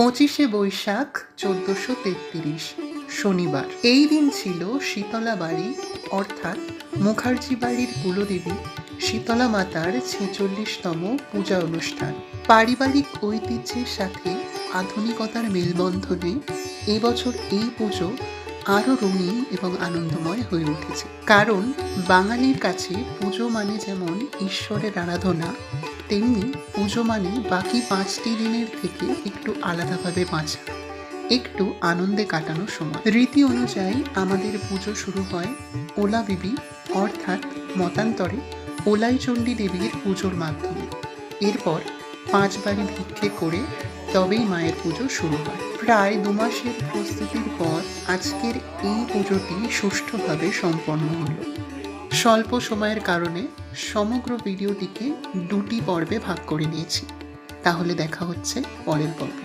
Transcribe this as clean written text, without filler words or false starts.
25শে বৈশাখ 1433 শনিবার। এই দিন ছিল শীতলা বাড়ি অর্থাৎ মুখার্জি বাড়ির কুলদেবী শীতলা মাতার 46তম পূজা অনুষ্ঠান। পারিবারিক ঐতিহ্যের সাথে আধুনিকতার মেলবন্ধনে এবছর এই পুজো আরও রঙিন এবং আনন্দময় হয়ে উঠেছে। কারণ বাঙালির কাছে পুজো মানে যেমন ঈশ্বরের আরাধনা, তেমনি পুজো মানে বাকি 5টি দিনের থেকে একটু আলাদাভাবে বাঁচা, একটু আনন্দে কাটানো সময়। রীতি অনুযায়ী আমাদের পুজো শুরু হয় ওলা বিবি অর্থাৎ মতান্তরে ওলাইচণ্ডী দেবীর পুজোর মাধ্যমে। এরপর 5 বাড়ি ভিক্ষে করে তবেই মায়ের পুজো শুরু হয়। প্রায় 2 মাসের প্রস্তুতির পর আজকের এই পুজোটি সুষ্ঠুভাবে সম্পন্ন হলো। স্বল্প সময়ের কারণে সমগ্র ভিডিওটিকে 2টি পর্বে ভাগ করে নিয়েছি। তাহলে দেখা হচ্ছে পরের পর্বে।